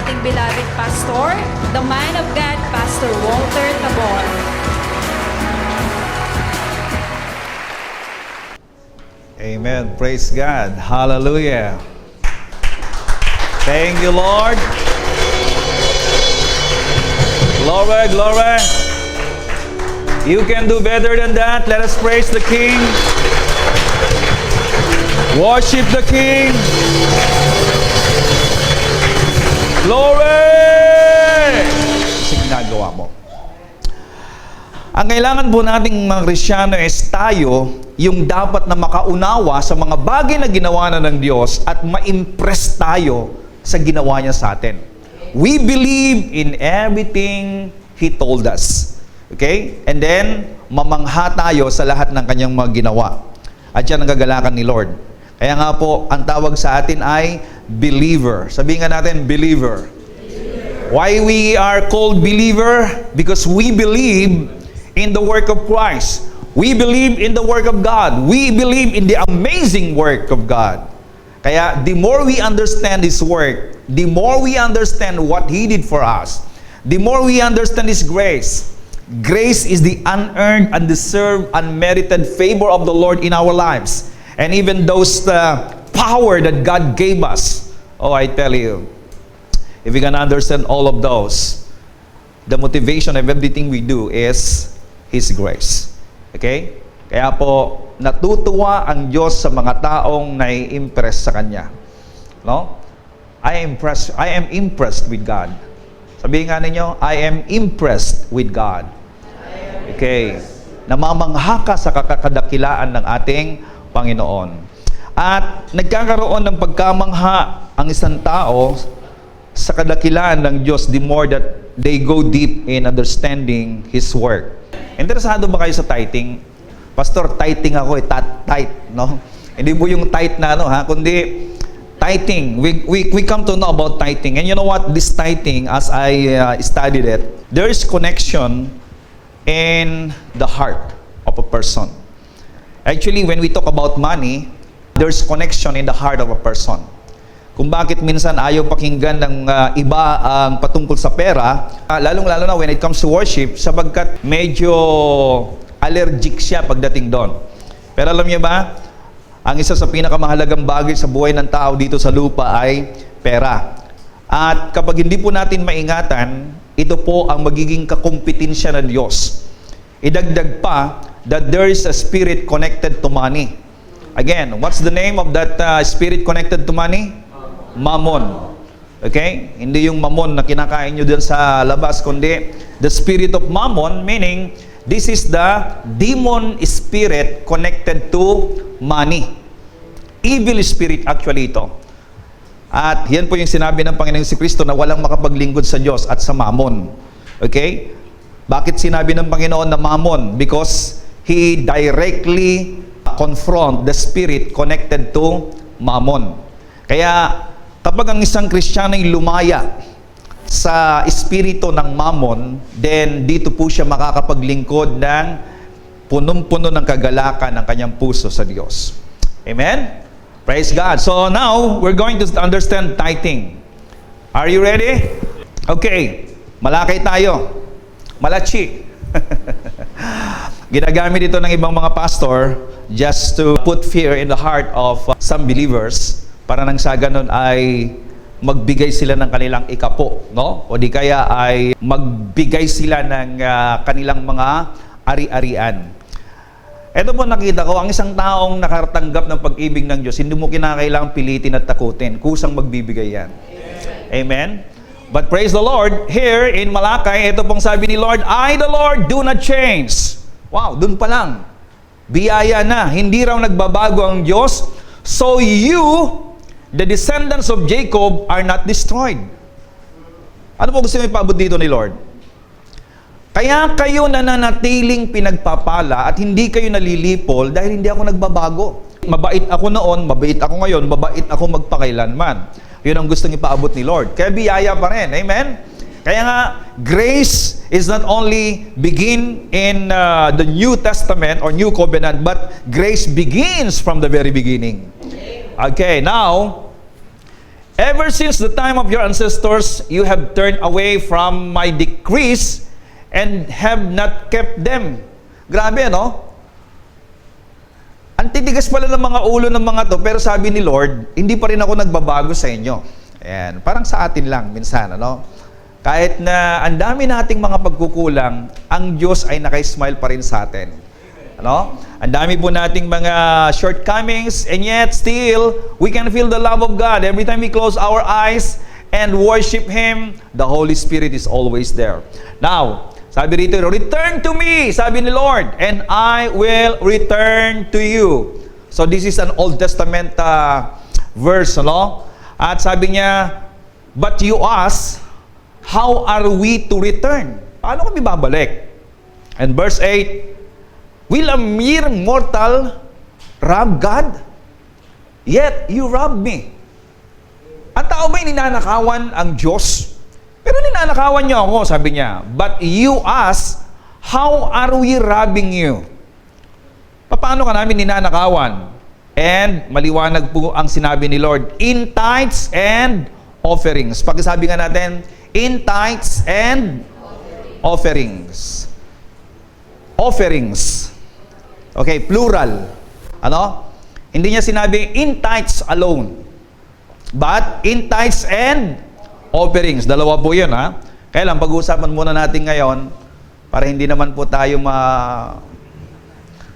ating beloved pastor, the man of God, Pastor Walter Tabor. Amen. Praise God. Hallelujah. Thank you, Lord. Glory, glory. You can do better than that. Let us praise the King. Worship the King. Glory! Kasi ginagawa mo. Ang kailangan po nating mga Kristyano is tayo yung dapat na makaunawa sa mga bagay na ginawa na ng Diyos at ma-impress tayo sa ginawa niya sa atin. We believe in everything He told us. Okay? And then, mamangha tayo sa lahat ng kanyang mga ginawa. At yan ang gagalakan ni Lord. Kaya nga po, ang tawag sa atin ay believer. Sabihin nga natin, believer. Why we are called believer? Because we believe in the work of Christ. We believe in the work of God. We believe in the amazing work of God. Kaya, the more we understand His work, the more we understand what He did for us, the more we understand His grace. Grace is the unearned, undeserved, unmerited favor of the Lord in our lives. And even those power that God gave us. Oh, I tell you, if we can understand all of those, the motivation of everything we do is His grace. Okay? Kaya po, natutuwa ang Diyos sa mga taong nai-impress sa Kanya. No? I am impressed with God. Sabihin nga ninyo, I am impressed with God. Okay. Namamangha ka sa kakadakilaan ng ating Panginoon. At nagkakaroon ng pagkamangha ang isang tao sa kadakilaan ng Diyos the more that they go deep in understanding His work. Interesado ba kayo sa tithing? Pastor, tithing ako tithe, no? Hindi po yung tithe na kundi tithing. We come to know about tithing. And you know what? This tithing, as I studied it, there is connection in the heart of a person. Actually, when we talk about money, there's connection in the heart of a person. Kung bakit minsan ayaw pakinggan ng iba ang patungkol sa pera, lalong-lalo na when it comes to worship, sapagkat medyo allergic siya pagdating doon. Pero alam niyo ba, ang isa sa pinakamahalagang bagay sa buhay ng tao dito sa lupa ay pera. At kapag hindi po natin maingatan, ito po ang magiging kakumpetensya ng Diyos. Idagdag pa that there is a spirit connected to money. Again, what's the name of that spirit connected to money? Mammon. Okay? Hindi yung mammon na kinakain nyo dyan sa labas, kundi the spirit of mammon, meaning this is the demon spirit connected to money. Evil spirit actually ito. At yan po yung sinabi ng Panginoong Kristo na walang makapaglingkod sa Diyos at sa mammon. Okay? Bakit sinabi ng Panginoon na mammon? Because He directly confront the spirit connected to mammon. Kaya kapag ang isang Kristiyano ay lumaya sa espiritu ng mammon, then dito po siya makakapaglingkod ng punong-puno ng kagalakan ng kanyang puso sa Diyos. Amen? Praise God. So now, we're going to understand tithing. Are you ready? Okay. Malakay tayo. Malachi. Ginagamit ito ng ibang mga pastor just to put fear in the heart of some believers para nang sa ganun ay magbigay sila ng kanilang ikapo, no? O di kaya ay magbigay sila ng kanilang mga ari-arian. Ito po nakita ko, ang isang taong nakatanggap ng pag-ibig ng Diyos, hindi mo kinakailangang pilitin at takutin. Kusang magbibigay yan. Amen? But praise the Lord, here in Malakay, ito pong sabi ni Lord, I the Lord do not change. Wow, dun pa lang. Biyaya na. Hindi raw nagbabago ang Diyos. So you, the descendants of Jacob, are not destroyed. Ano po gusto mo ipaabot dito ni Lord? Kaya kayo nananatiling pinagpapala at hindi kayo nalilipol dahil hindi ako nagbabago. Mabait ako noon, mabait ako ngayon, mabait ako magpakailanman. Yun ang gustong ipaabot ni Lord. Kaya biyaya pa rin. Amen? Kaya nga, grace is not only begin in the New Testament or New Covenant, but grace begins from the very beginning. Okay, now, Ever since the time of your ancestors, you have turned away from my decrees and have not kept them. Grabe, no? Ang titigas pala ng mga ulo ng mga to, pero sabi ni Lord, hindi pa rin ako nagbabago sa inyo. Ayan, parang sa atin lang minsan, ano? Kahit na ang dami nating mga pagkukulang, ang Diyos ay naka-smile pa rin sa atin. Ano? Ang dami po nating mga shortcomings, and yet still, we can feel the love of God. Every time we close our eyes and worship Him, the Holy Spirit is always there. Now, sabi rito, return to me, sabi ni Lord, and I will return to you. So this is an Old Testament verse, no? At sabi niya, but you ask, how are we to return? Paano kami babalik? And verse 8, will a mere mortal rob God? Yet you rob me. Ang tao ba'y ninanakawan ang Diyos? Pero ninanakawan niyo ako, sabi niya. But you ask, how are we robbing you? Paano ka namin ninanakawan? And maliwanag po ang sinabi ni Lord, in tithes and offerings. Pakisabi nga natin, in tithes and offerings. Offerings. Okay, plural. Ano? Hindi niya sinabi in tithes alone. But in tithes and offerings. Dalawa po yun, ha? Kaya lang, pag-uusapan muna natin ngayon para hindi naman po tayo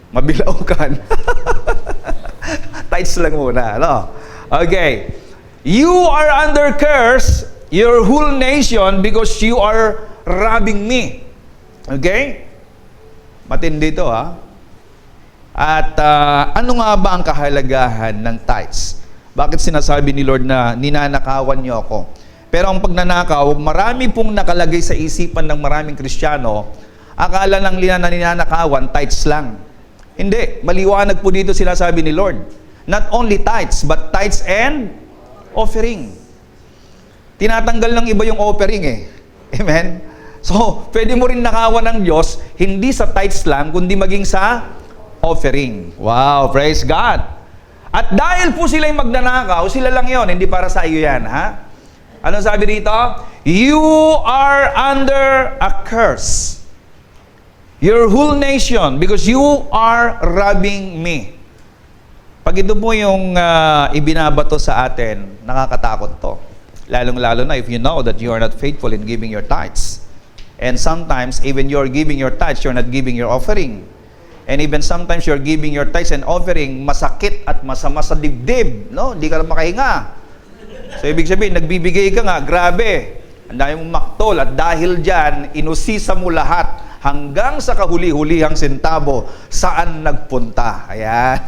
mabilaukan. Tithes lang muna, ano? Okay. You are under curse, your whole nation, because you are robbing me. Okay? Matindi ito, ha? At ano nga ba ang kahalagahan ng tithes? Bakit sinasabi ni Lord na ninanakawan niyo ako? Pero ang pagnanakaw, marami pong nakalagay sa isipan ng maraming Kristiyano, akala lang nila na ninanakawan, tithes lang. Hindi, maliwanag po dito sinasabi ni Lord. Not only tithes, but tithes and offering. Tinatanggal ng iba yung offering eh. Amen? So, pwede mo rin nakawan ng Diyos, hindi sa tithes lang, kundi maging sa offering. Wow, praise God. At dahil po sila yung magnanakaw, sila lang yon, hindi para sa iyo yan, ha? Ano sabi dito? You are under a curse. Your whole nation, because you are robbing me. Pag ito po yung ibinabato sa atin, nakakatakot to. Lalong-lalo na if you know that you are not faithful in giving your tithes. And sometimes, even you're giving your tithes, you're not giving your offering. And even sometimes you're giving your tithes and offering, masakit at masama sa dibdib, no? Hindi ka lang makahinga. So, ibig sabihin, nagbibigay ka nga, grabe. Ang dami mong maktol at dahil dyan, inusisa mo lahat hanggang sa kahuli-hulihang sentabo saan nagpunta. Ayan.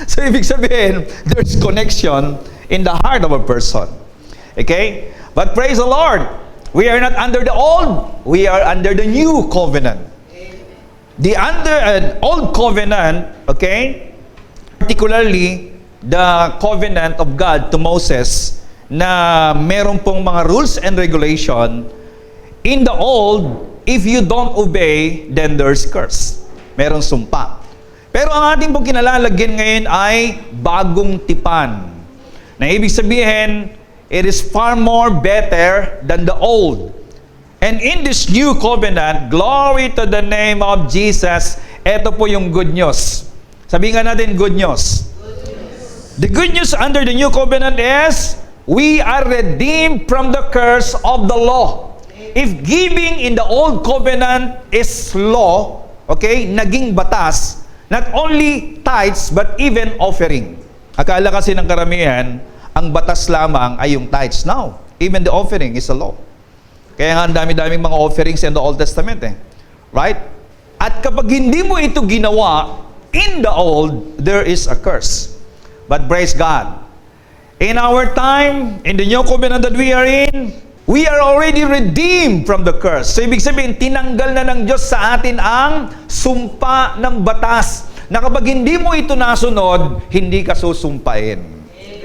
So, ibig sabihin, there's connection in the heart of a person. Okay? But praise the Lord, we are not under the old, we are under the new covenant. The under an old covenant, okay, particularly the covenant of God to Moses, na meron pong mga rules and regulation. In the old, if you don't obey, then there's curse. Merong sumpa. Pero ang ating pong kinalalagyan ngayon ay bagong tipan. Na ibig sabihin, it is far more better than the old. And in this new covenant, glory to the name of Jesus, ito po yung good news. Sabihin nga natin, good news. The good news under the new covenant is, we are redeemed from the curse of the law. If giving in the old covenant is law, okay, naging batas, not only tithes, but even offering. Akala kasi ng karamihan, ang batas lamang ay yung tithes. Now, even the offering is a law. Kaya nga ang dami-daming mga offerings in the Old Testament eh. Right? At kapag hindi mo ito ginawa, in the old, there is a curse. But praise God. In our time, in the new covenant that we are in, we are already redeemed from the curse. So ibig sabihin, tinanggal na ng Diyos sa atin ang sumpa ng batas. Na kapag hindi mo ito nasunod, hindi ka susumpain.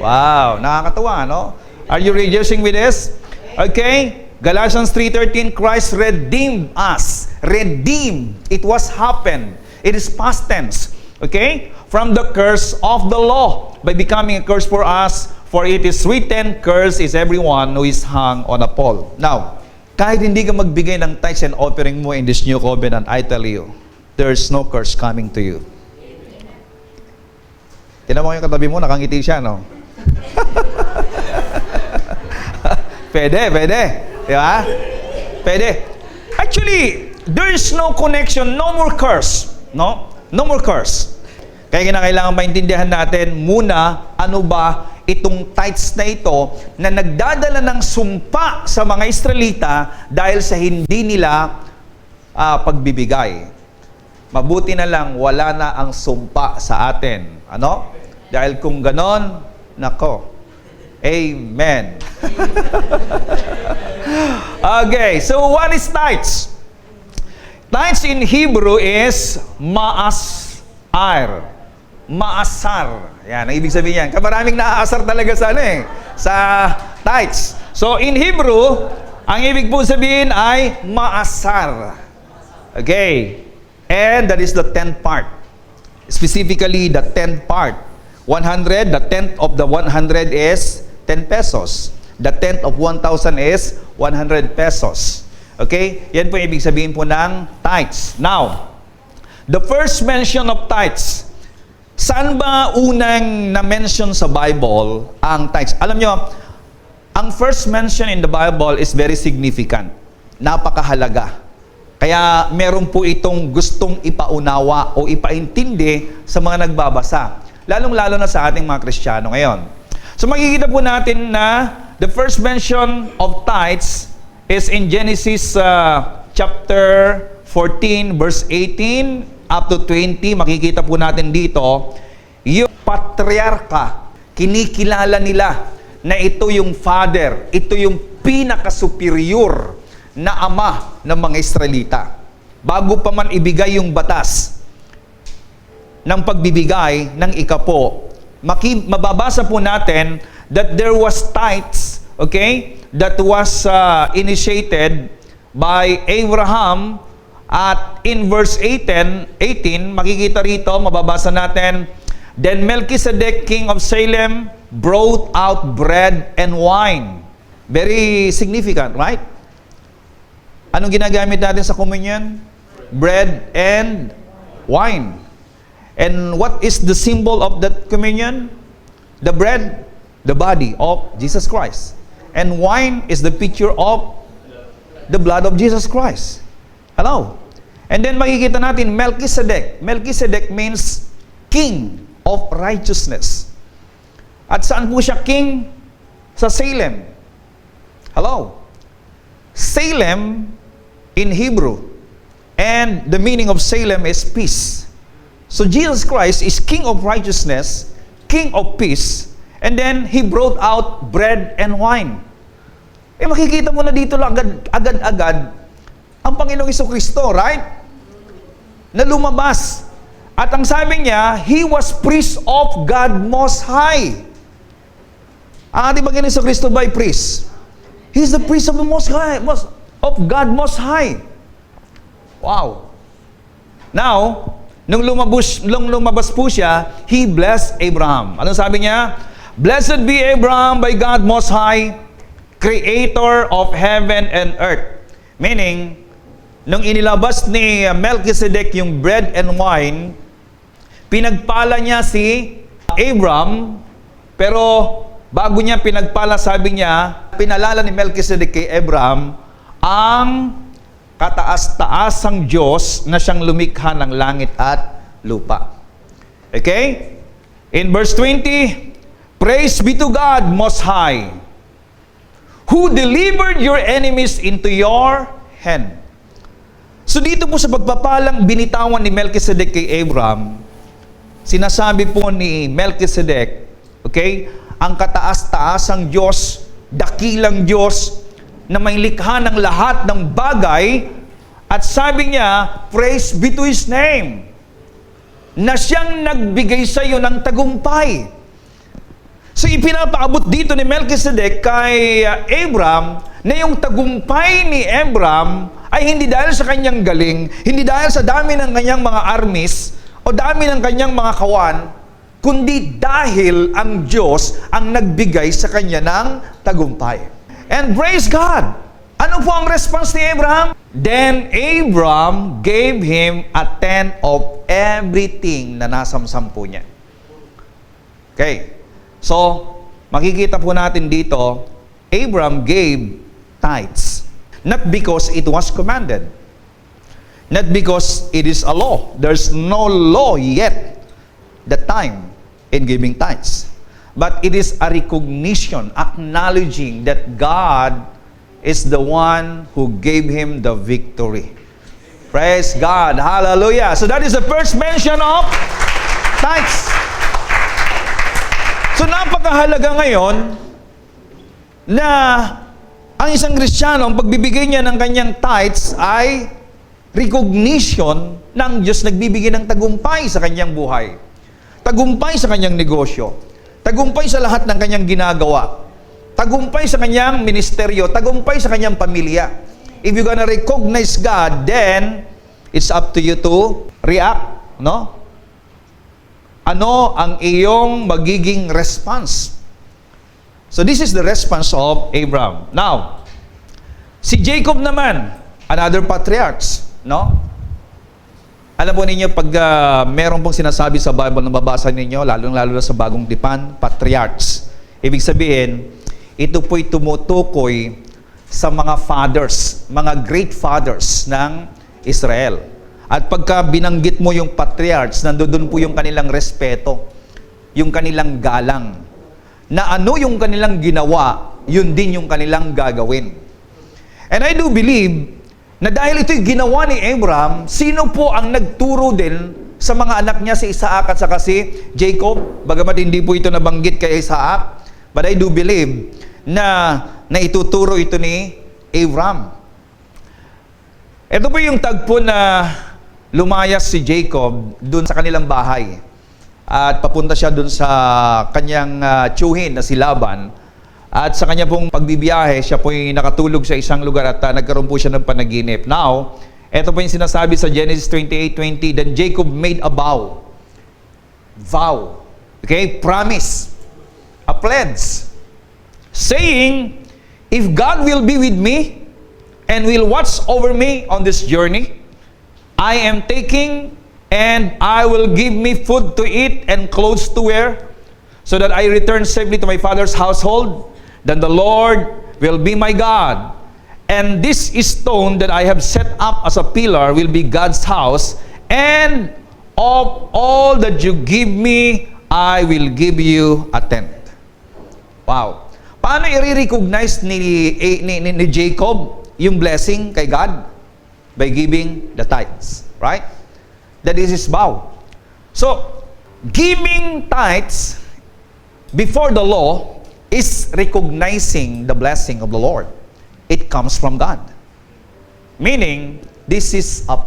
Wow, nakakatawa, no? Are you rejoicing with this? Okay? Galatians 3:13, Christ redeemed us. Redeemed. It was happened. It is past tense. Okay? From the curse of the law by becoming a curse for us. For it is written, cursed is everyone who is hung on a pole. Now, kahit hindi ka magbigay ng tithes and offering mo in this new covenant, I tell you, there's no curse coming to you. Tinan mo yung katabi mo, nakangiti siya, no? Pwede. Di ba? Pwede. Actually, there is no connection, no more curse. No? No more curse. Kaya kinakailangan maintindihan natin muna, ano ba itong tithes na ito na nagdadala ng sumpa sa mga Israelita dahil sa hindi nila pagbibigay. Mabuti na lang wala na ang sumpa sa atin. Ano? Dahil kung ganon, nako. Amen. Okay, so what is tithes? Tithes in Hebrew is ma'asar. Maasar. Yan, ang ibig sabihin yan. Maraming naaasar talaga sa sa tithes. So, in Hebrew, ang ibig po sabihin ay maasar. Okay. And that is the 10th part. Specifically, the 10th part. 100, the 10th of the 100 is 10 pesos. The 10th of 1,000 is 100 pesos. Okay? Yan po ibig sabihin po ng tithes. Now, the first mention of tithes. Saan ba unang na-mention sa Bible ang tithes? Alam nyo, ang first mention in the Bible is very significant. Napakahalaga. Kaya meron po itong gustong ipaunawa o ipaintindi sa mga nagbabasa. Lalong-lalo na sa ating mga Kristiyano ngayon. So makikita po natin na the first mention of tithes is in Genesis chapter 14 verse 18 up to 20. Makikita po natin dito, yung patriarka, kinikilala nila na ito yung father, ito yung pinaka-superior na ama ng mga Israelita. Bago pa man ibigay yung batas ng pagbibigay ng ikapo, mababasa po natin that there was tithes, okay, that was initiated by Abraham. At in verse 18, makikita rito, mababasa natin, then Melchizedek, king of Salem, brought out bread and wine. Very significant, right? Anong ginagamit natin sa communion? Bread and wine. And what is the symbol of that communion? The bread, the body of Jesus Christ. And wine is the picture of the blood of Jesus Christ. Hello? And then makikita natin Melchizedek. Melchizedek means king of righteousness. At saan po siya king? Sa Salem. Hello? Salem in Hebrew. And the meaning of Salem is peace. So Jesus Christ is king of righteousness, king of peace, and then He brought out bread and wine. Makikita mo na dito lang agad-agad ang Panginoong Jesucristo, right? Na lumabas. At ang sabi niya, He was priest of God Most High. Ang ating Panginoong Jesucristo ba ay priest? He's the priest of the Most High, of God Most High. Wow. Now, nung lumabas po siya, He blessed Abraham. Anong sabi niya? Blessed be Abraham by God Most High, Creator of heaven and earth. Meaning, nung inilabas ni Melchizedek yung bread and wine, pinagpala niya si Abraham, pero bago niya pinagpala, sabi niya, pinalala ni Melchizedek kay Abraham, ang kataas-taasang Diyos na siyang lumikha ng langit at lupa. Okay? In verse 20, Praise be to God Most High, who delivered your enemies into your hand. So dito po sa pagpapalang binitawan ni Melchizedek kay Abraham, sinasabi po ni Melchizedek, okay, ang kataas-taasang Diyos, dakilang Diyos, na may likha ng lahat ng bagay, at sabi niya, praise be to His name, na siyang nagbigay sa iyo ng tagumpay. So ipinapaabot dito ni Melchizedek kay Abraham na yung tagumpay ni Abraham ay hindi dahil sa kanyang galing, hindi dahil sa dami ng kanyang mga armies o dami ng kanyang mga kawan, kundi dahil ang Diyos ang nagbigay sa kanya ng tagumpay. And praise God! Ano po ang response ni Abraham? Then Abraham gave him a tenth of everything na nasamsampu niya. Okay. So, makikita po natin dito, Abraham gave tithes. Not because it was commanded. Not because it is a law. There's no law yet that time in giving tithes. But it is a recognition, acknowledging that God is the one who gave him the victory. Praise God. Hallelujah. So that is the first mention of tithes. So napakahalaga ngayon na ang isang Kristiyano, ang pagbibigay niya ng kanyang tithes ay recognition ng Diyos nagbibigay ng tagumpay sa kanyang buhay. Tagumpay sa kanyang negosyo. Tagumpay sa lahat ng kanyang ginagawa. Tagumpay sa kanyang ministeryo. Tagumpay sa kanyang pamilya. If you're gonna recognize God, then it's up to you to react, no? Ano ang iyong magiging response? So this is the response of Abraham. Now, si Jacob naman, another patriarch, no? Alam po ninyo, pag meron pong sinasabi sa Bible na babasa ninyo, lalo na sa Bagong Tipan, patriarchs. Ibig sabihin, ito po'y tumutukoy sa mga fathers, mga great fathers ng Israel. At pagka binanggit mo yung patriarchs, nandoon po yung kanilang respeto, yung kanilang galang. Na ano yung kanilang ginawa, yun din yung kanilang gagawin. And I do believe na dahil ito'y ginawa ni Abraham, sino po ang nagturo din sa mga anak niya si Isaac at saka si Jacob? Bagamat hindi po ito nabanggit kay Isaac, but I do believe na ituturo ito ni Abraham. Ito po yung tagpo na lumayas si Jacob dun sa kanilang bahay. At papunta siya dun sa kanyang tiyuhin na si Laban. At sa kanya pong pagbibiyahe, siya po'y nakatulog sa isang lugar at nagkaroon po siya ng panaginip. Now, ito po yung sinasabi sa Genesis 28:20, then Jacob made a vow. Vow. Okay? Promise. A pledge. Saying, if God will be with me and will watch over me on this journey, I am taking and I will give me food to eat and clothes to wear, so that I return safely to my father's household. Then the Lord will be my God. And this stone that I have set up as a pillar will be God's house. And of all that you give me, I will give you a tenth. Wow. Paano i-recognize ni Jacob yung blessing kay God? By giving the tithes. Right? That is his vow. So, giving tithes before the law is recognizing the blessing of the Lord. It comes from God. Meaning, this is a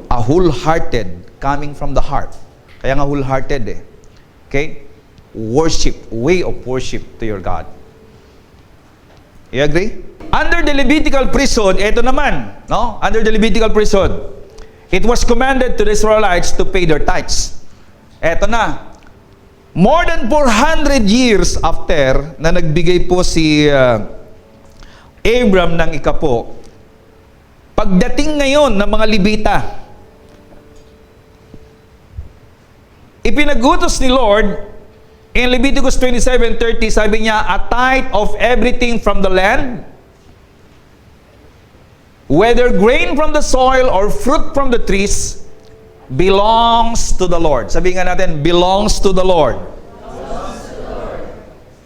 wholehearted, coming from the heart. Kaya nga wholehearted eh. Okay? Worship, way of worship to your God. You agree? Under the Levitical priesthood, ito naman, no? Under the Levitical priesthood, it was commanded to the Israelites to pay their tithes. Ito na. More than 400 years after na nagbigay po si Abram ng ikapo, pagdating ngayon ng mga Levita, ipinagutos ni Lord in Leviticus 27:30, sabi niya, a tithe of everything from the land, whether grain from the soil or fruit from the trees, belongs to the Lord. Sabihin nga natin, belongs to the Lord. Belongs to the Lord.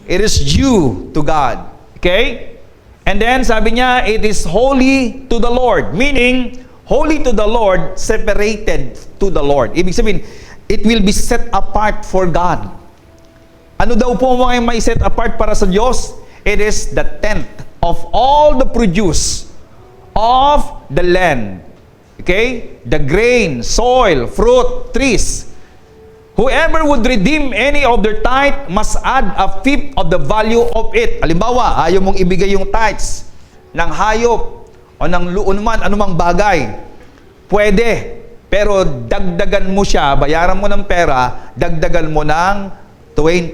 It is due to God. Okay? And then sabi niya, it is holy to the Lord. Meaning, holy to the Lord, separated to the Lord. Ibig sabihin, it will be set apart for God. Ano daw po mga may set apart para sa Diyos? It is the tenth of all the produce of the land. Okay? The grain, soil, fruit, trees. Whoever would redeem any of their tithe must add a fifth of the value of it. Halimbawa, ayaw mong ibigay yung tithes ng hayop o ng luon man, anumang bagay. Pwede. pero dagdagan mo siya, bayaran mo ng pera, dagdagan mo ng 20%.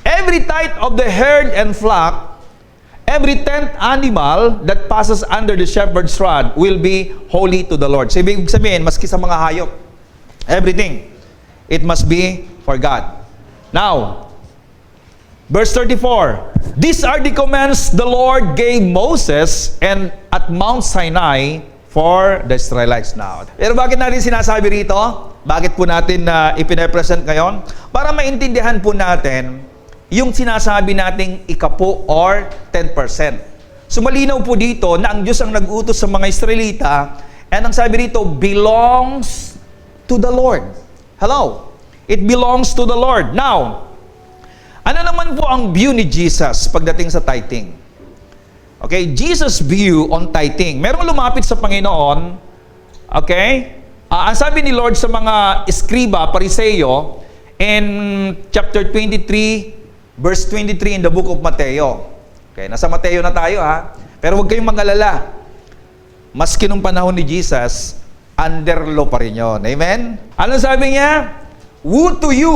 Every tithe of the herd and flock, every 10th animal that passes under the shepherd's rod will be holy to the Lord. So, ibig sabihin, maski sa mga hayop, everything, it must be for God. Now, verse 34, these are the commands the Lord gave Moses and at Mount Sinai for the Israelites. Now, pero bakit natin sinasabi rito? Bakit po natin ipine-present ngayon? Para maintindihan po natin yung sinasabi nating ikapo or 10%. So malinaw po dito na ang Diyos ang nag-utos sa mga Israelita, and ang sabi rito, belongs to the Lord. Hello? It belongs to the Lord. Now, ano naman po ang view ni Jesus pagdating sa tithing? Okay, Jesus' view on tithing. Merong lumapit sa Panginoon, okay? Ang sabi ni Lord sa mga eskriba, pariseyo, in chapter 23, verse 23 in the book of Mateo. Okay, nasa Mateo na tayo ha. Pero huwag kayong mag-alala. Maski nung panahon ni Jesus, under law pa rin yun. Amen? Ano sabi niya? Woe to you,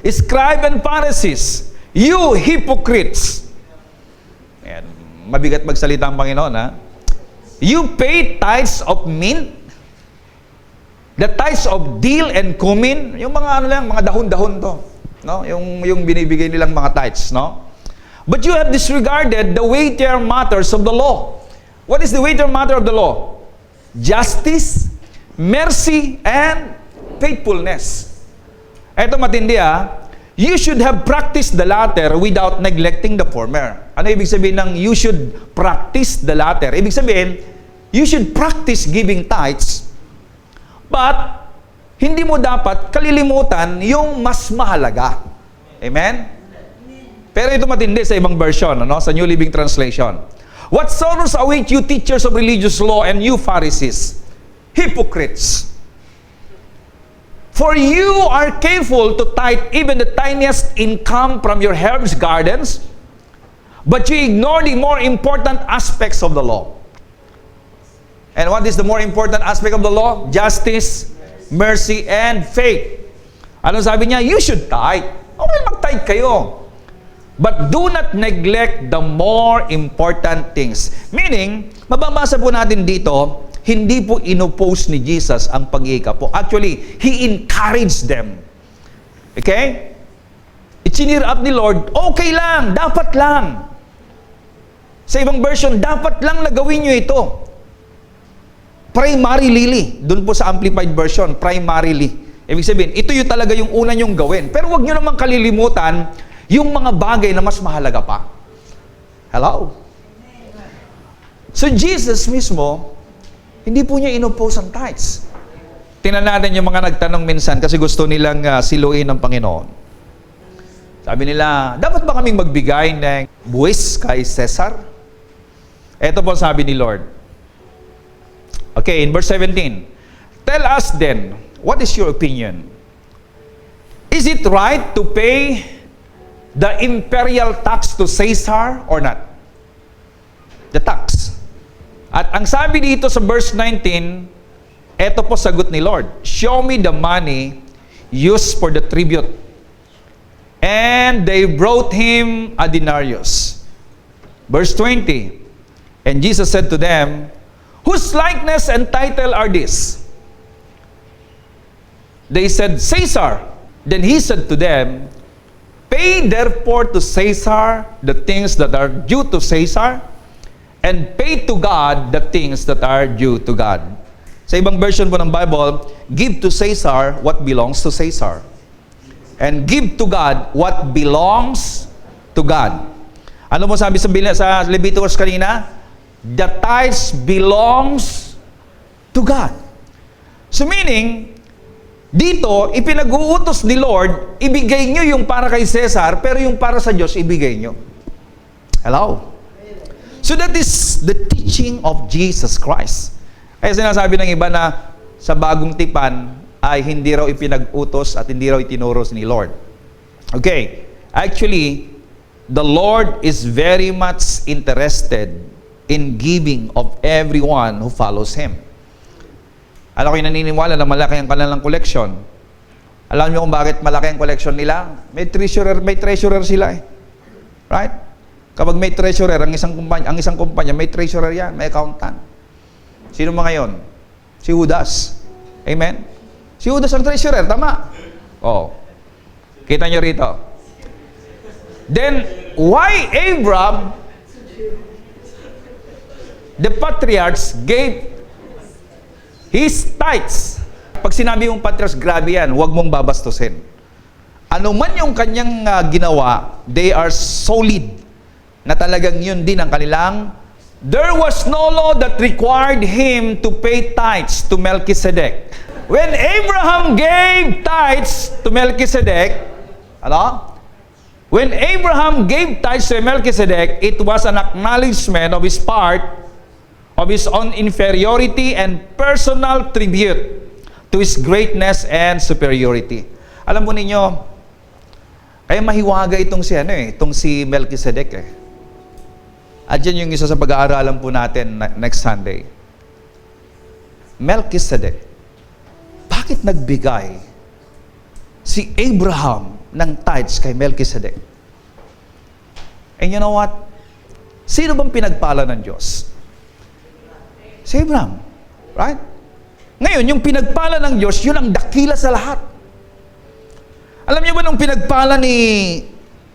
scribe and Pharisees, you hypocrites. Ayan, mabigat magsalita ang Panginoon ha. You pay tithes of mint, the tithes of dill and cumin, yung mga ano lang, mga dahon-dahon to. No? Yung binibigay nilang mga tithes, no? But you have disregarded the weightier matters of the law. What is the weightier matter of the law? Justice, mercy, and faithfulness. Ito matindi You should have practiced the latter without neglecting the former. Ano ibig sabihin ng you should practice the latter? Ibig sabihin, you should practice giving tithes, but hindi mo dapat kalilimutan yung mas mahalaga. Amen? Pero ito matindi sa ibang version, ano? Sa New Living Translation. What sorrows await you, teachers of religious law, and you Pharisees, hypocrites! For you are careful to tithe even the tiniest income from your herbs gardens, but you ignore the more important aspects of the law. And what is the more important aspect of the law? Justice, mercy, and faith. Ano sabi niya? You should tithe. Okay, mag-tithe kayo. But do not neglect the more important things. Meaning, mababasa po natin dito, hindi po inopose ni Jesus ang pag-iikapo. Actually, He encouraged them. Okay? I-cheer up ni Lord, okay lang, dapat lang. Sa ibang version, dapat lang na gawin nyo ito. Primarily, dun po sa Amplified Version, primarily. Ibig sabihin, ito yung talaga yung una nyong gawin. Pero wag nyo naman kalilimutan yung mga bagay na mas mahalaga pa. Hello? So Jesus mismo, hindi po niya inopose ang tithes. Tingnan natin yung mga nagtanong minsan kasi gusto nilang siluin ng Panginoon. Sabi nila, dapat ba kaming magbigay ng buwis kay Cesar? Ito po sabi ni Lord. Okay, in verse 17, tell us then, what is your opinion? Is it right to pay the imperial tax to Caesar or not? The tax. At ang sabi dito sa verse 19, eto po sagot ni Lord, show me the money used for the tribute. And they brought him a denarius. Verse 20, and Jesus said to them, whose likeness and title are this? They said, Caesar. Then he said to them, pay therefore to Caesar the things that are due to Caesar, and pay to God the things that are due to God. Sa ibang version po ng Bible, give to Caesar what belongs to Caesar, and give to God what belongs to God. Ano mo sabi sa Leviticus kanina? The tithes belongs to God. So meaning, dito, ipinag-uutos ni Lord, ibigay nyo yung para kay Cesar, pero yung para sa Diyos, ibigay nyo. Hello? So that is the teaching of Jesus Christ. Kaya sinasabi ng iba na sa bagong tipan ay hindi raw ipinag-utos at hindi raw itinuro ni Lord. Okay, actually, the Lord is very much interested in giving of everyone who follows Him. Alam ko yung naniniwala na malaki ang kanilang collection. Alam niyo kung bakit malaki ang collection nila? May treasurer sila eh. Right? Kapag may treasurer, ang isang kumpanya, may treasurer yan, may accountant. Sino mga yon? Si Judas. Amen? Si Judas ang treasurer, tama? Oh. Kita nyo rito. Then, why Abraham, the patriarchs, gave his tithes? Pag sinabi mong patriarchs, grabe yan, huwag mong babastusin. Ano man yung kanyang ginawa, they are solid. Na talagang yun din ang kanilang. There was no law that required him to pay tithes to Melchizedek. When Abraham gave tithes to Melchizedek, when Abraham gave tithes to Melchizedek, it was an acknowledgement of his part, of his own inferiority and personal tribute to his greatness and superiority. Alam mo ninyo, kaya mahiwaga itong si Melchizedek eh. At yan yung isa sa pag-aaralan po natin next Sunday. Melchizedek, bakit nagbigay si Abraham ng tithes kay Melchizedek? And you know what? Sino bang pinagpala ng Diyos? Si Abraham. Right? Ngayon, yung pinagpala ng Diyos, yun ang dakila sa lahat. Alam niyo ba nung pinagpala ni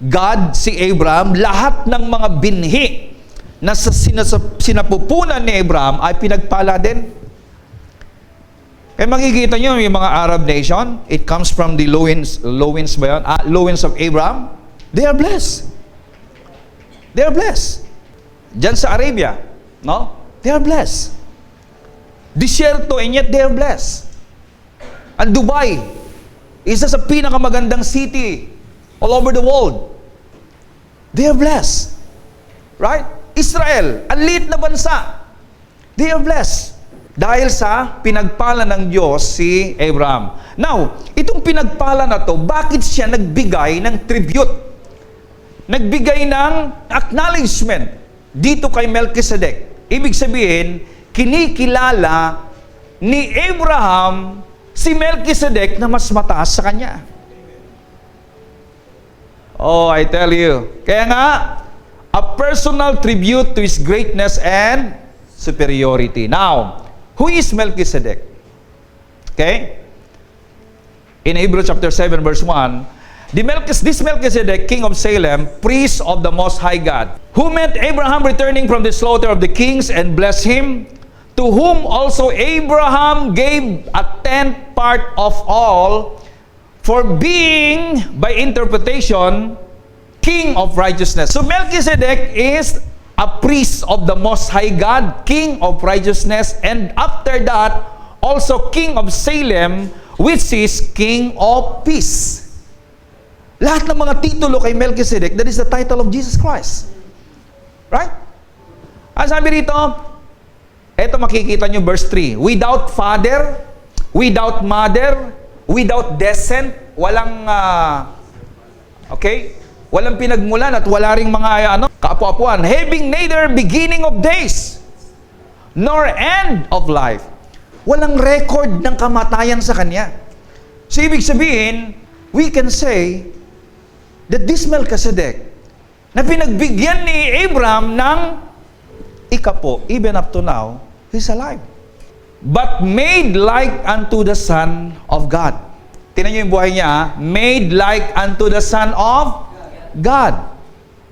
God si Abraham, lahat ng mga binhi na sa sinapupunan ni Abraham ay pinagpala din. Kaya makikita nyo yung mga Arab nation, it comes from the loins of Abraham. They are blessed. They are blessed. Diyan sa Arabia, no? They are blessed. Disyerto, and yet they are blessed. Ang Dubai, isa sa pinakamagandang city all over the world. They are blessed. Right? Israel, ang liit na bansa. They are blessed. Dahil sa pinagpala ng Diyos si Abraham. Now, itong pinagpala na to, bakit siya nagbigay ng tribute? Nagbigay ng acknowledgement dito kay Melchizedek. Ibig sabihin, kinikilala ni Abraham si Melchizedek na mas mataas sa kanya. Oh, I tell you. Kaya nga, a personal tribute to his greatness and superiority. Now, who is Melchizedek? Okay? In Hebrews chapter 7 verse 1, this Melchizedek, king of Salem, priest of the Most High God, who met Abraham returning from the slaughter of the kings and blessed him, to whom also Abraham gave a tenth part of all, for being, by interpretation, king of righteousness. So Melchizedek is a priest of the Most High God, king of righteousness, and after that, also king of Salem, which is king of peace. Lahat ng mga titulo kay Melchizedek, that is the title of Jesus Christ. Right? Ang sabi rito, eto makikita nyo verse 3, without father, without mother, without descent, walang, walang pinagmulan at wala ring mga kaapu-apuan, having neither beginning of days, nor end of life. Walang record ng kamatayan sa kanya. So, ibig sabihin, we can say that this Melchizedek, na pinagbigyan ni Abraham ng ikapo, even up to now, he's alive. But made like unto the Son of God. Tingnan niyo yung buhay niya, made like unto the Son of God.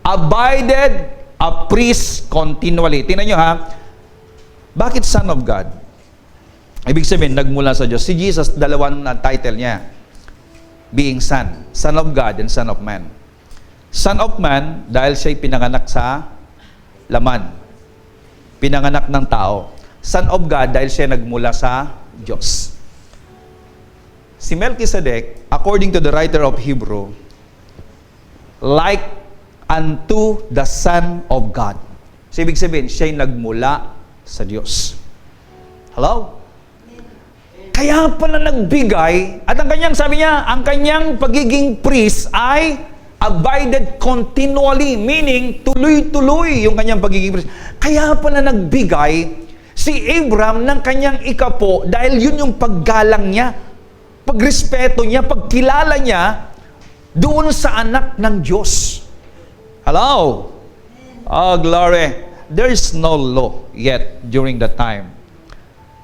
Abided a priest continually. Tingnan niyo bakit Son of God? Ibig sabihin, nagmula sa Diyos. Si Jesus, dalawang title niya. Being Son. Son of God and Son of Man. Son of Man, dahil siya'y pinanganak sa laman. Pinanganak ng tao. Son of God, dahil siya nagmula sa Diyos. Si Melchizedek, according to the writer of Hebrew, like unto the Son of God. So, ibig sabihin, siya'y nagmula sa Diyos. Hello? Kaya pala nagbigay, at ang kanyang, sabi niya, ang kanyang pagiging priest ay abided continually, meaning tuloy-tuloy yung kanyang pagiging priest. Kaya pala nagbigay si Abraham ng kanyang ikapo dahil yun yung paggalang niya, pagrespeto niya, pagkilala niya doon sa anak ng Diyos. Hello? Oh, glory. There is no law yet during that time.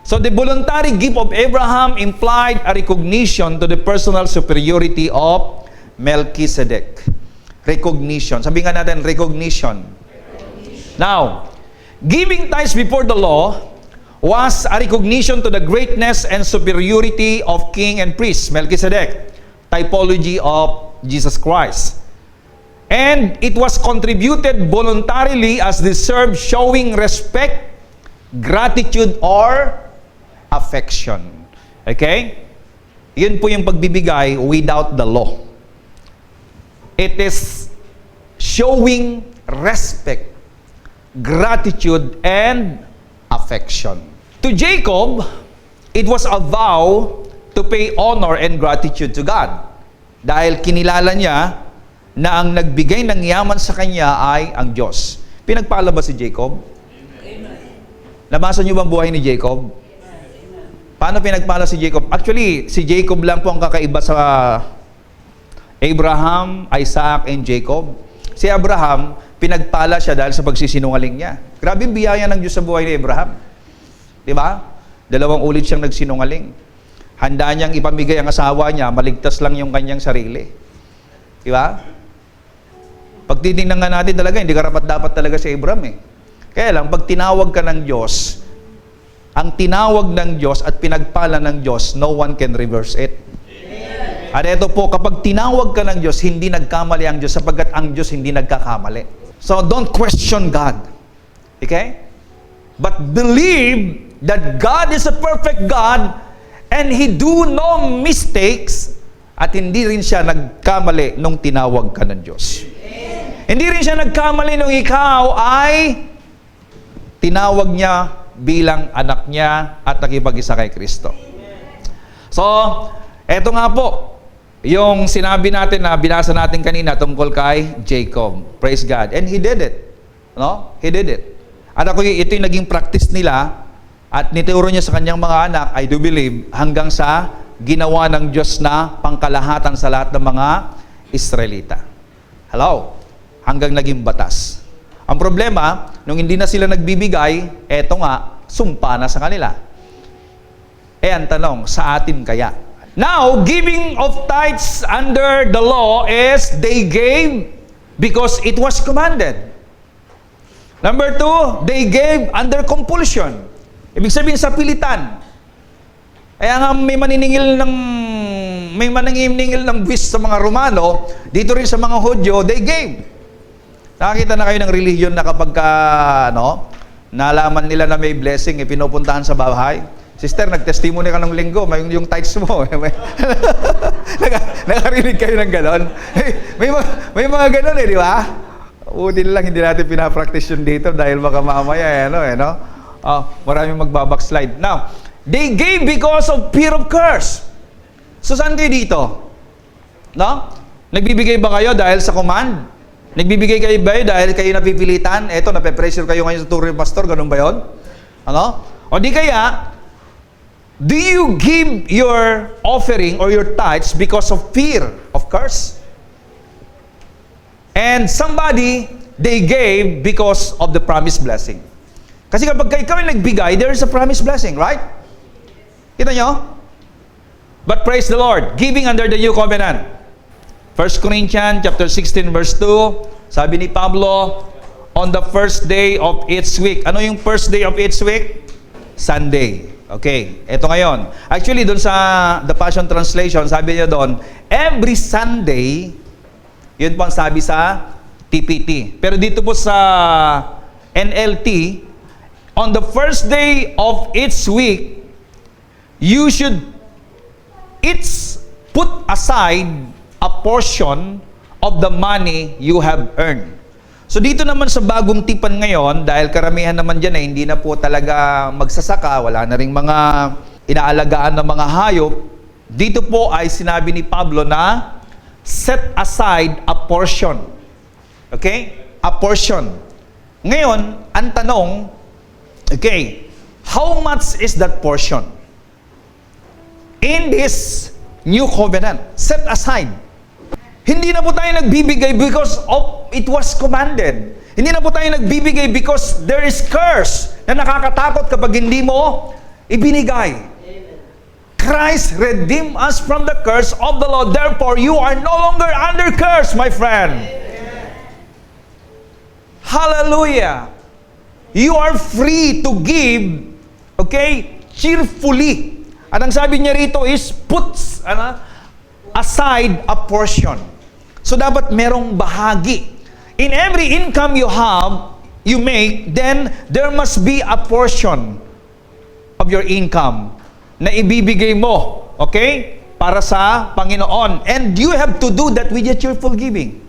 So the voluntary gift of Abraham implied a recognition to the personal superiority of Melchizedek. Recognition. Sabi nga natin, recognition. Now, giving tithes before the law was a recognition to the greatness and superiority of king and priest, Melchizedek, typology of Jesus Christ. And it was contributed voluntarily as deserved, showing respect, gratitude, or affection. Okay? Yun po yung pagbibigay without the law. It is showing respect, gratitude, and affection. To Jacob, it was a vow to pay honor and gratitude to God. Dahil kinilala niya na ang nagbigay ng yaman sa kanya ay ang Diyos. Pinagpala ba si Jacob? Nabasa niyo ba ang buhay ni Jacob? Paano pinagpala si Jacob? Actually, si Jacob lang po ang kakaiba sa Abraham, Isaac, and Jacob. Si Abraham, pinagpala siya dahil sa pagsisinungaling niya. Grabe yung biyaya ng Diyos sa buhay ni Abraham. Di ba? 2 ulit siyang nagsinungaling. Handa niyang ipamigay ang asawa niya, maligtas lang yung kanyang sarili. Di ba? Pag titingnan nga natin talaga, hindi karapat-dapat talaga si Abraham eh. Kaya lang, pag tinawag ka ng Diyos, ang tinawag ng Diyos at pinagpala ng Diyos, no one can reverse it. At ito po, kapag tinawag ka ng Diyos, hindi nagkamali ang Diyos sapagkat ang Diyos hindi nagkakamali. So, don't question God. Okay? But believe that God is a perfect God and He do no mistakes at hindi rin siya nagkamali nung tinawag ka ng Diyos. Hindi rin siya nagkamali nung ikaw ay tinawag niya bilang anak niya at nakipag-isa kay Kristo. So, eto nga po, yung sinabi natin na binasa natin kanina tungkol kay Jacob. Praise God. And he did it. No? He did it. At ako, ito yung naging practice nila at nituro niya sa kanyang mga anak, I do believe, hanggang sa ginawa ng Diyos na pangkalahatan sa lahat ng mga Israelita. Hello? Hanggang naging batas. Ang problema, nung hindi na sila nagbibigay, eto nga, sumpa na sa kanila. Ang tanong, sa atin kaya? Now, giving of tithes under the law is they gave because it was commanded. Number 2, they gave under compulsion. Ibig sabihin sa pilitan. Kaya nga may maningil ng buwis sa mga Romano, dito rin sa mga Hudyo, they gave. Nakakita na kayo ng religion na kapag nalaman nila na may blessing, pinupuntahan sa bahay. Sister, nag-testimony ka ng linggo, yung tithes mo. Nakarinig kayo ng ganon? May mga ganon di ba? Buti lang, hindi natin pinapractice yun dito dahil baka mamaya, maraming magbabackslide. Now, they gave because of fear of curse. So, saan kayo dito? No? Nagbibigay ba kayo dahil sa command? Nagbibigay kayo ba dahil kayo napipilitan? Eto, nape-pressure kayo ngayon sa turo ng pastor, ganun ba yun? Ano? O di kaya, do you give your offering or your tithes because of fear of curse? And somebody, they gave because of the promised blessing. Kasi kapag ikaw ay nagbigay, there is a promised blessing, right? Kita nyo? But praise the Lord, giving under the new covenant. 1 Corinthians chapter 16 verse 2, sabi ni Pablo, on the first day of each week. Ano yung first day of each week? Sunday. Okay, eto ngayon. Actually, doon sa The Passion Translation, sabi niya doon, every Sunday, yun po ang sabi sa TPT. Pero dito po sa NLT, on the first day of each week, you should each put aside a portion of the money you have earned. So dito naman sa bagong tipan ngayon, dahil karamihan naman dyan hindi na po talaga magsasaka, wala na ring mga inaalagaan ng mga hayop, dito po ay sinabi ni Pablo na set aside a portion. Okay? A portion. Ngayon, ang tanong, okay, How much is that portion? In this new covenant, set aside. Hindi na po tayo nagbibigay because of it was commanded. Hindi na po tayo nagbibigay because there is curse na nakakatakot kapag hindi mo ibinigay. Christ redeemed us from the curse of the law. Therefore, you are no longer under curse, my friend. Hallelujah. You are free to give, okay, cheerfully. At ang sabi niya rito is, put aside a portion. So, dapat merong bahagi. In every income you have, you make, then there must be a portion of your income na ibibigay mo, okay, para sa Panginoon. And you have to do that with your cheerful giving.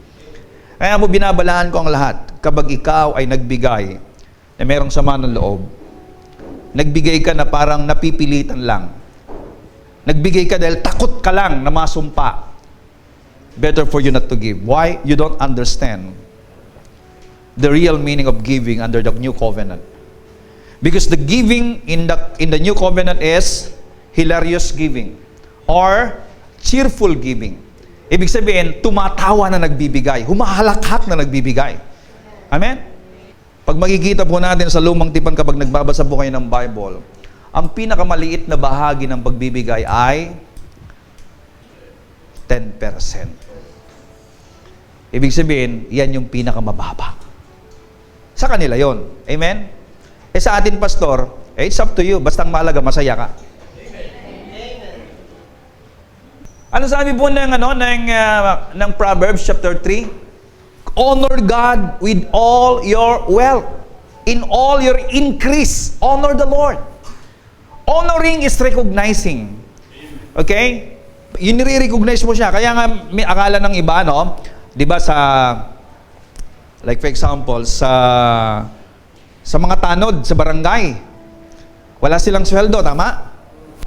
Kaya mo binabalaan ko ang lahat, kapag ikaw ay nagbigay na merong sama ng loob, nagbigay ka na parang napipilitan lang, nagbigay ka dahil takot ka lang na masumpa, better for you not to give. Why? You don't understand the real meaning of giving under the new covenant. Because the giving in the new covenant is hilarious giving or cheerful giving. Ibig sabihin, tumatawa na nagbibigay, humahalakhak na nagbibigay. Amen? Pag makikita po natin sa lumang tipan kapag nagbabasa po kayo ng Bible, ang pinakamaliit na bahagi ng pagbibigay ay 10%. Ibig sabihin, yan yung pinakamababa. Sa kanila yon. Amen? Sa atin, pastor, it's up to you. Bastang mahalaga, masaya ka. Ano sabi po ng Proverbs chapter 3? Honor God with all your wealth. In all your increase, honor the Lord. Honoring is recognizing. Okay? Yun nire-recognize mo siya. Kaya nga, may akala ng iba, no? Di ba like for example, sa mga tanod, sa barangay, wala silang sweldo, tama?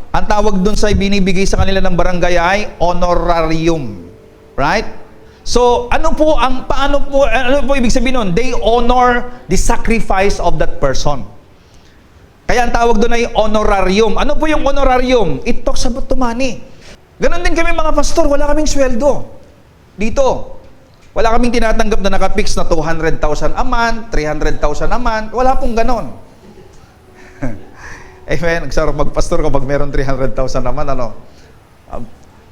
Ang tawag dun sa binibigay sa kanila ng barangay ay honorarium. Right? So, ano po ibig sabihin nun? They honor the sacrifice of that person. Kaya ang tawag dun ay honorarium. Ano po yung honorarium? It talks about the money. Ganon din kami mga pastor, wala kaming sweldo. Dito. Wala kaming tinatanggap na nakapix na 200,000 a month, 300,000 a month. Wala pong ganon. Amen. Nagsarap magpastor kapag meron 300,000 naman, ano.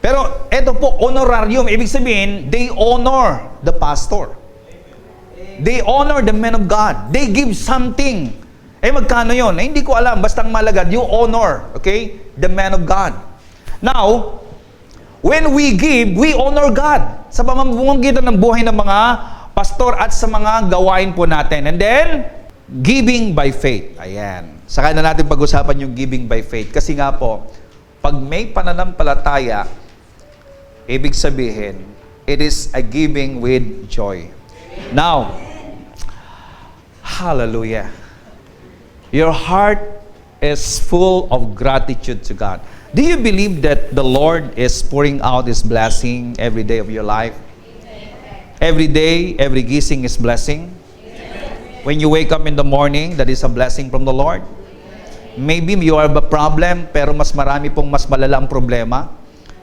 Pero eto po, honorarium. Ibig sabihin, they honor the pastor. They honor the man of God. They give something. Magkano yun? Hindi ko alam. Bastang malagad. You honor, okay, the man of God. Now, when we give, we honor God. Sa pamamagitan ng buhay ng mga pastor at sa mga gawain po natin. And then, giving by faith. Ayan. Saka na natin pag-usapan yung giving by faith. Kasi nga po, pag may pananampalataya, ibig sabihin, it is a giving with joy. Now, hallelujah. Your heart is full of gratitude to God. Do you believe that the Lord is pouring out His blessing every day of your life? Every day, every gising is blessing. When you wake up in the morning, that is a blessing from the Lord. Maybe you have a problem, pero mas marami pong mas malalang problema.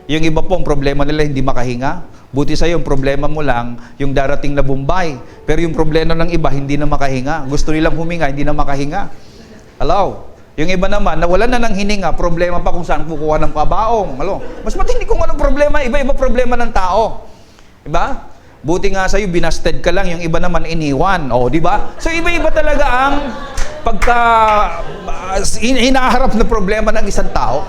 Yung iba pong problema nila hindi makahinga. Buti sa'yo, yung problema mo lang, yung darating na Bombay. Pero yung problema ng iba, hindi na makahinga. Gusto nilang huminga, hindi na makahinga. Hello? Yung iba naman, nawalan na ng hininga, problema pa kung saan kukuha ng pabaong. Hello? Mas matindi kung anong problema, iba-iba problema ng tao. Diba? Buti nga sa'yo, binasted ka lang, yung iba naman iniwan. O, diba? So, iba-iba talaga ang hinaharap na problema ng isang tao.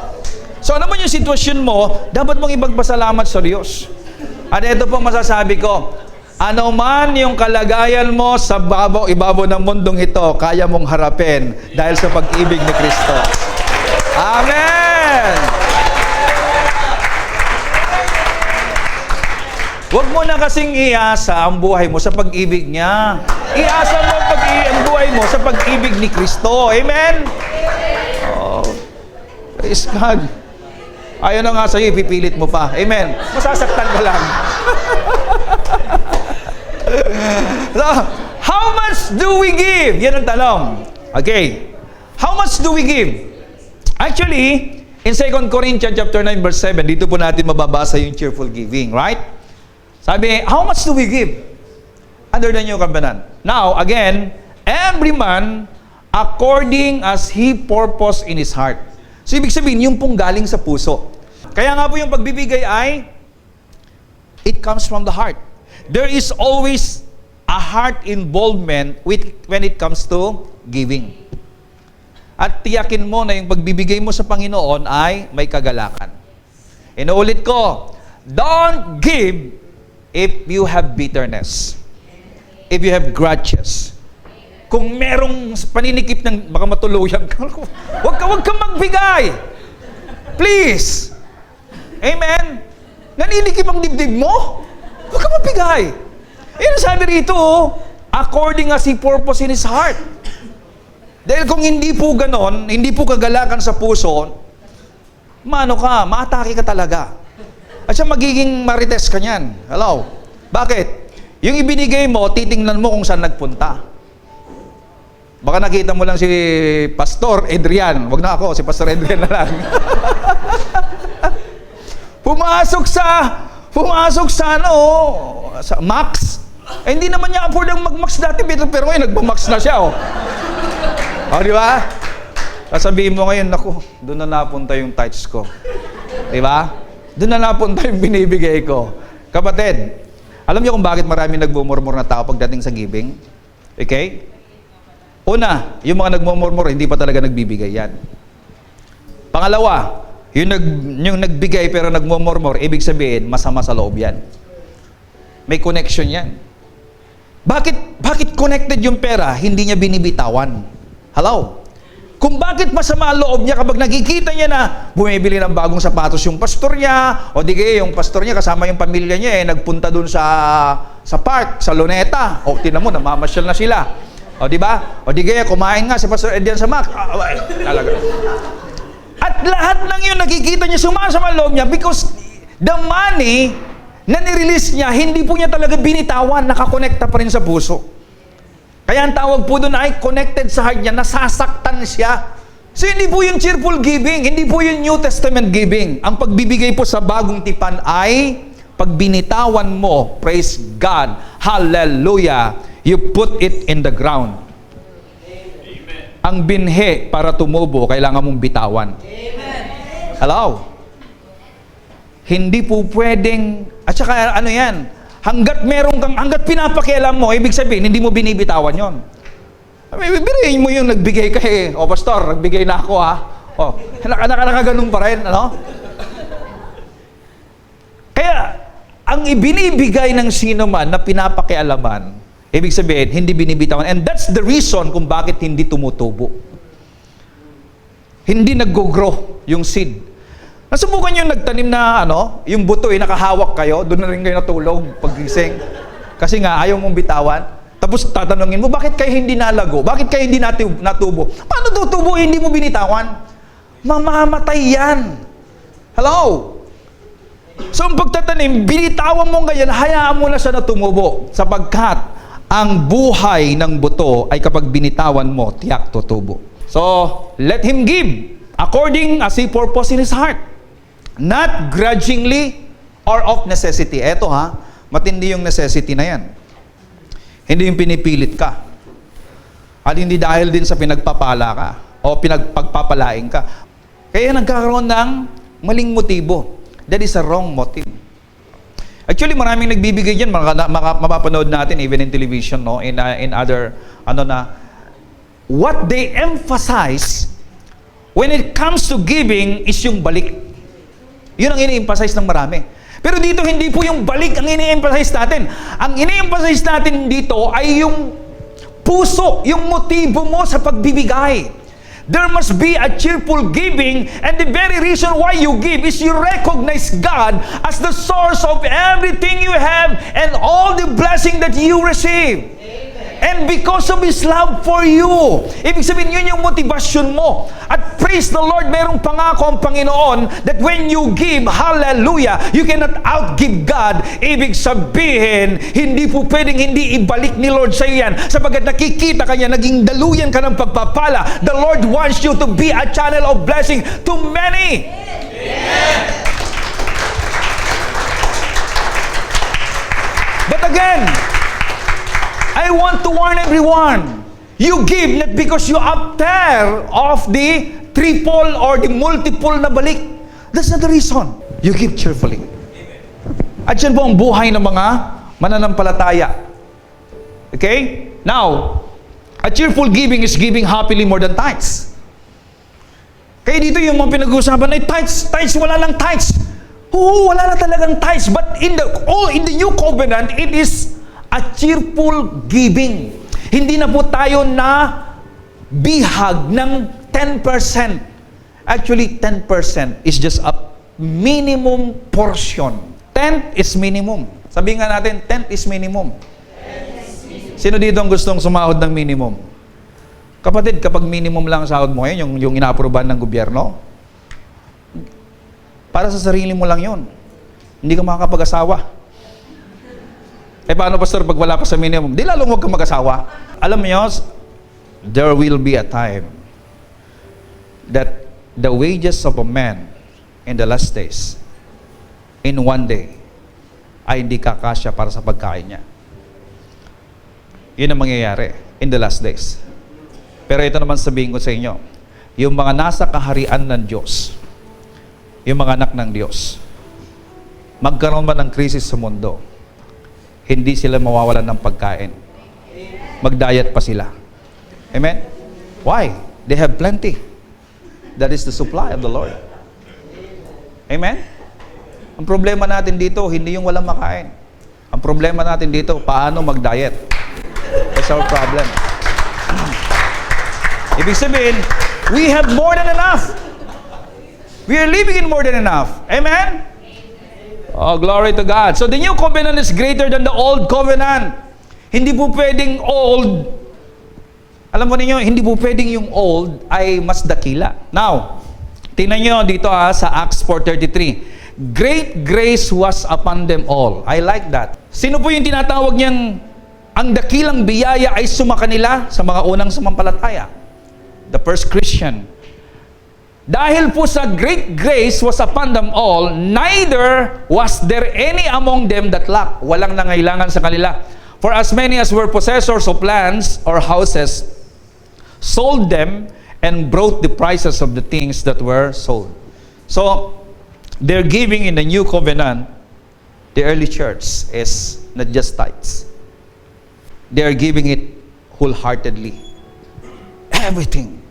So, ano man yung sitwasyon mo, dapat mong ipagpasalamat sa Diyos. At ito pong masasabi ko, ano man yung kalagayan mo sa ibabaw ng mundong ito, kaya mong harapin dahil sa pag-ibig ni Kristo. Amen! Huwag mo na kasing iasa ang buhay mo sa pag-ibig niya. Iasa mo ang buhay mo sa pag-ibig ni Kristo. Amen? Oh, praise God. Ayaw na nga sa'yo, ipipilit mo pa. Amen? Masasaktan ka lang. So, how much do we give? Yan ang tanong. Okay. How much do we give? Actually, in 2 Corinthians chapter 9 verse 7, dito po natin mababasa yung cheerful giving, right? Sabi, how much do we give? Under the new covenant. Now, again, every man according as he purpose in his heart. So, ibig sabihin, yung pong galing sa puso. Kaya nga po yung pagbibigay ay, it comes from the heart. There is always a heart involvement when it comes to giving. At tiyakin mo na yung pagbibigay mo sa Panginoon ay may kagalakan. Inuulit ko, don't give if you have bitterness. If you have grudges. Kung merong paninikip ng baka matuluyan ka, wag kang magbigay. Please. Amen. Naninikip ang dibdib mo? Huwag kang magbigay. Yan sabi rito, according as he purpose in his heart. Dahil kung hindi po ganon, hindi po kagalakan sa puso, maatake ka talaga. At siya magiging marites ka niyan. Hello? Bakit? Yung ibinigay mo, titingnan mo kung saan nagpunta. Baka nakita mo lang si Pastor Adrian. Wag na ako, si Pastor Adrian na lang. Pumasok sa Max. Eh, hindi naman niya afford ang mag-Max dati, pero ngayon nagma-Max na siya, oh. O, di ba? Sasabihin mo ngayon, naku, doon na napunta yung tithes ko. Di ba? Doon na napunta yung binibigay ko. Kapatid, alam niyo kung bakit marami nagmumurmur na tao pagdating sa giving? Okay? Una, yung mga nagmumurmur, hindi pa talaga nagbibigay yan. Pangalawa, yung nagbigay pero nagmumurmur, ibig sabihin, masama sa loob yan. May connection yan. Bakit connected yung pera, hindi niya binibitawan? Hello? Kung bakit masama ang loob niya kapag nakikita niya na bumibili ng bagong sapatos yung pastor niya, o di kaya yung pastor niya kasama yung pamilya niya nagpunta dun sa park, sa Luneta. O tinan mo, namamasyal na sila. O di ba? O di kaya kumain nga si Pastor Edian sa Mac. Talaga. At lahat ng yun nakikita niya sumasama ang loob niya because the money na nirelease niya, hindi po niya talaga binitawan, nakakonekta pa rin sa puso. Kaya ang tawag po doon ay connected sa heart niya, nasasaktan siya. So hindi po yung cheerful giving, hindi po yung New Testament giving. Ang pagbibigay po sa bagong tipan ay, pag binitawan mo, praise God, hallelujah, you put it in the ground. Amen. Ang binhe para tumubo, kailangan mong bitawan. Amen. Hello? Hindi po pwedeng, at saka ano yan, hanggat pinapakialam mo, ibig sabihin, hindi mo binibitawan yon. Bibirayin mo yung nagbigay ka o pastor, nagbigay na ako ha. O, nakaganon pa rin, ano? Kaya, ang ibinibigay ng sino man na pinapakialaman, ibig sabihin, hindi binibitawan. And that's the reason kung bakit hindi tumutubo. Hindi nag-grow yung seed. Nasubukan yung nagtanim na yung buto nakahawak kayo, doon na rin kayo natulog paggising. Kasi nga, ayaw mong bitawan. Tapos tatanungin mo, bakit kayo hindi nalago? Bakit kayo hindi natubo? Paano tutubo? Hindi mo binitawan? Mamamatay yan. Hello? So, ang pagtatanim, binitawan mo ngayon, hayaan mo na siya na tumubo. Sapagkat, ang buhay ng buto ay kapag binitawan mo, tiyak tutubo. So, let him give according as he purpose in his heart. Not grudgingly or of necessity. Eto matindi yung necessity na yan. Hindi yung pinipilit ka. At hindi dahil din sa pinagpapala ka o pagpapalaing ka. Kaya nagkakaroon ng maling motibo. That is a wrong motive. Actually, maraming nagbibigay dyan. Mapapanood natin even in television, in other, what they emphasize when it comes to giving is yung balik. Yun ang ini-emphasize ng marami. Pero dito, hindi po yung balik ang ini-emphasize natin. Ang ini-emphasize natin dito ay yung puso, yung motibo mo sa pagbibigay. There must be a cheerful giving, and the very reason why you give is you recognize God as the source of everything you have and all the blessing that you receive. Amen. And And because of His love for you. Ibig sabihin, yun yung motivasyon mo. At praise the Lord, merong pangako ang Panginoon that when you give, hallelujah, you cannot outgive God. Ibig sabihin, hindi po pwedeng hindi ibalik ni Lord sa iyo yan. Sapagkat nakikita ka niya, naging daluyan ka ng pagpapala. The Lord wants you to be a channel of blessing to many. Amen. But again, I want to warn everyone, you give not because you after of the triple or the multiple na balik. That's not the reason. You give cheerfully. At yan po ang buhay ng mga mananampalataya. Okay? Now, a cheerful giving is giving happily more than tithes. Kaya dito yung mga pinag-uusapan ay tithes, wala lang tithes. Oo, wala na talagang tithes. But in the new covenant, it is a cheerful giving. Hindi na po tayo na bihag ng 10%. Actually, 10% is just a minimum portion. 10 is minimum. Sabihin nga natin, 10 is minimum. Sino dito ang gustong sumahod ng minimum? Kapatid, kapag minimum lang ang sahod mo ngayon, yung inaaprobahan ng gobyerno, para sa sarili mo lang yun. Hindi ka makakapag-asawa. Paano, pastor, pag wala ka sa minimum? Di lalong huwag kang mag-asawa. Alam mo yun, there will be a time that the wages of a man in the last days, in one day, ay hindi kakasya para sa pagkain niya. Yun ang mangyayari in the last days. Pero ito naman sabihin ko sa inyo, yung mga nasa kaharian ng Diyos, yung mga anak ng Diyos, magkaroon man ng krisis sa mundo, hindi sila mawawalan ng pagkain. Mag-diet pa sila. Amen? Why? They have plenty. That is the supply of the Lord. Amen? Ang problema natin dito, hindi yung walang makain. Ang problema natin dito, paano mag-diet. That's our problem. Ibig sabihin, we have more than enough. We are living in more than enough. Amen? Oh, glory to God. So the new covenant is greater than the old covenant. Hindi po pwedeng old. Alam mo ninyo, hindi po pwedeng yung old ay mas dakila. Now, tingnan nyo dito sa Acts 4:33. Great grace was upon them all. I like that. Sino po yung tinatawag niyang ang dakilang biyaya ay sumakanila sa mga unang sumampalataya? The first Christian. Dahil po sa great grace was upon them all, neither was there any among them that lacked. Walang nangailangan sa kanila. For as many as were possessors of lands or houses, sold them and brought the prices of the things that were sold. So, their giving in the new covenant, the early church, is not just tithes. They are giving it wholeheartedly. Everything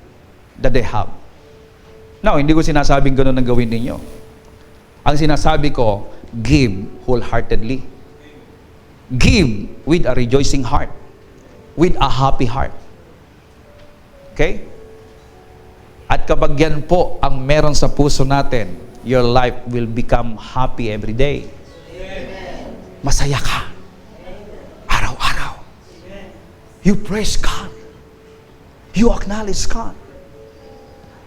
that they have. Now, hindi ko sinasabing gano'n ang gawin ninyo. Ang sinasabi ko, give wholeheartedly. Give with a rejoicing heart. With a happy heart. Okay? At kapag yan po ang meron sa puso natin, your life will become happy every day. Masaya ka. Araw-araw. You praise God. You acknowledge God.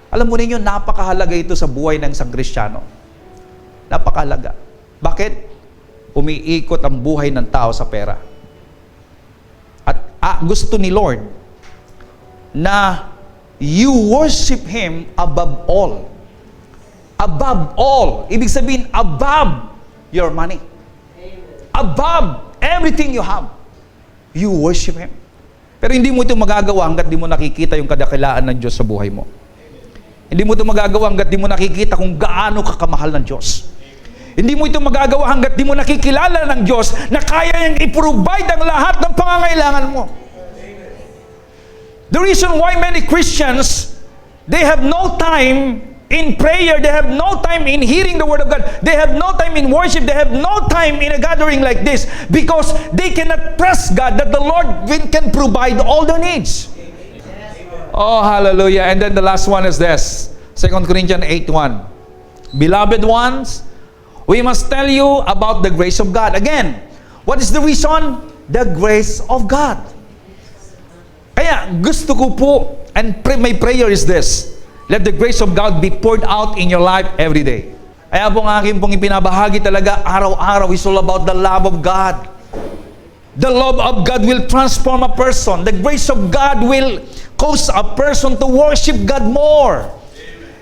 Alam mo ninyo, napakahalaga ito sa buhay ng isang Kristiyano. Napakahalaga. Bakit? Umiikot ang buhay ng tao sa pera. At gusto ni Lord na you worship Him above all. Above all. Ibig sabihin, above your money. Above everything you have. You worship Him. Pero hindi mo ito magagawa hanggat di mo nakikita yung kadakilaan ng Diyos sa buhay mo. Hindi mo ito magagawa hanggat di mo nakikita kung gaano ka kamahal ng Diyos. Hindi mo ito magagawa hanggat di mo nakikilala ng Diyos na kaya niyang i-provide ang lahat ng pangangailangan mo. The reason why many Christians, they have no time in prayer, they have no time in hearing the Word of God, they have no time in worship, they have no time in a gathering like this, because they cannot trust God that the Lord can provide all their needs. Oh, hallelujah. And then the last one is this. 2 Corinthians 8:1. Beloved ones, we must tell you about the grace of God. Again, what is the reason? The grace of God. Kaya gusto ko po, and my prayer is this, let the grace of God be poured out in your life every day. Kaya po ang aking pong ipinabahagi talaga, araw-araw is all about the love of God. The love of God will transform a person. The grace of God will cause a person to worship God more.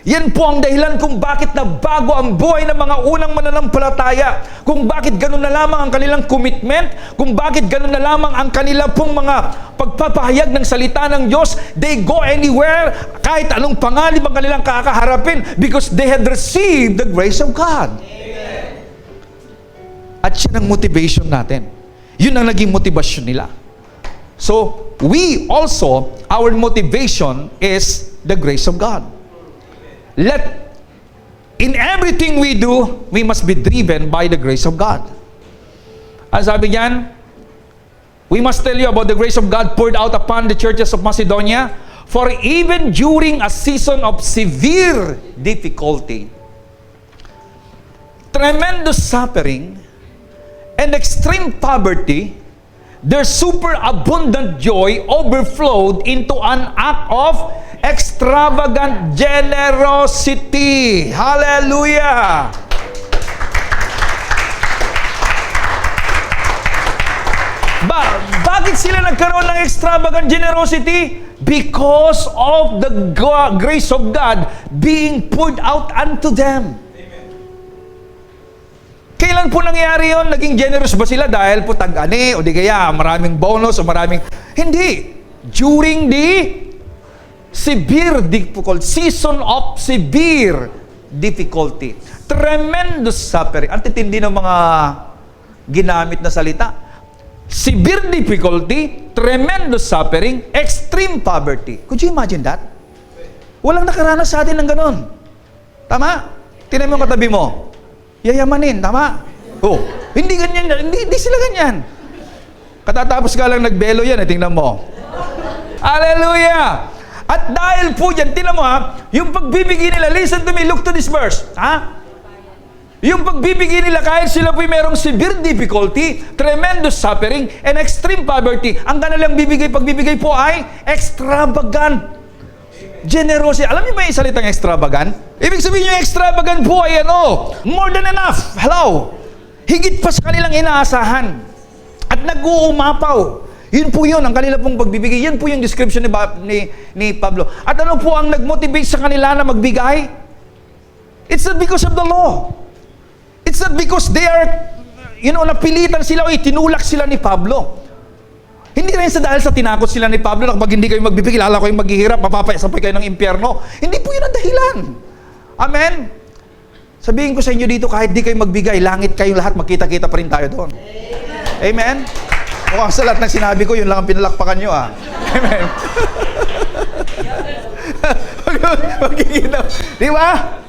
Yan po ang dahilan kung bakit nabago ang buhay ng mga unang mananampalataya. Kung bakit ganun na lamang ang kanilang commitment. Kung bakit ganun na lamang ang kanila pong mga pagpapahayag ng salita ng Diyos. They go anywhere, kahit anong panganib ang kanilang kakaharapin, because they had received the grace of God. Amen. At yan ang motivation natin. Yun ang naging motivasyon nila. So, we also, our motivation is the grace of God. In everything we do, we must be driven by the grace of God. As sabi niyan, we must tell you about the grace of God poured out upon the churches of Macedonia, for even during a season of severe difficulty, tremendous suffering, and extreme poverty, their superabundant joy overflowed into an act of extravagant generosity. Hallelujah! Bakit sila nagkaroon ng extravagant generosity? Because of the grace of God being poured out unto them. Kailan po nangyari yun? Naging generous ba sila dahil po tag-ani o di kaya maraming bonus o maraming... Hindi. During the severe difficulty, season of severe difficulty, tremendous suffering. Ang titindi ng mga ginamit na salita. Severe difficulty, tremendous suffering, extreme poverty. Could you imagine that? Walang nakaranas sa atin ng ganun. Tama? Tingnan mo yung katabi mo. Yayamanin, tama? Oh, hindi ganyan, hindi sila ganyan. Katatapos ka lang nagbelo yan, tingnan mo. Hallelujah! At dahil po dyan, tingnan mo yung pagbibigay nila, listen to me, look to this verse. Yung pagbibigay nila, kahit sila po'y merong severe difficulty, tremendous suffering, and extreme poverty, ang kanilang pagbibigay po ay extravagant generosity. Alam niyo ba yung salitang extravagant? Ibig sabihin yung extravagant po ay more than enough. Hello? Higit pa sa kanilang inaasahan. At nag-uumapaw. Yun po yun, ang kanila pong pagbibigay. Yan po yung description ni Pablo. At ano po ang nag-motivate sa kanila na magbigay? It's not because of the law. It's not because they are, napilitan sila o itinulak sila ni Pablo. Hindi rin dahil sa tinakot sila ni Pablo na kapag hindi kayo magbibigay, lalo kayong maghihirap, mapapasapay kayo ng impyerno. Hindi po yun ang dahilan. Amen? Sabihin ko sa inyo dito, kahit di kayo magbigay, langit kayo lahat, magkita-kita pa rin tayo doon. Amen? Mukhang sa lahat ng sinabi ko, yun lang ang pinalakpakan nyo. Amen? Magkikita. Di ba?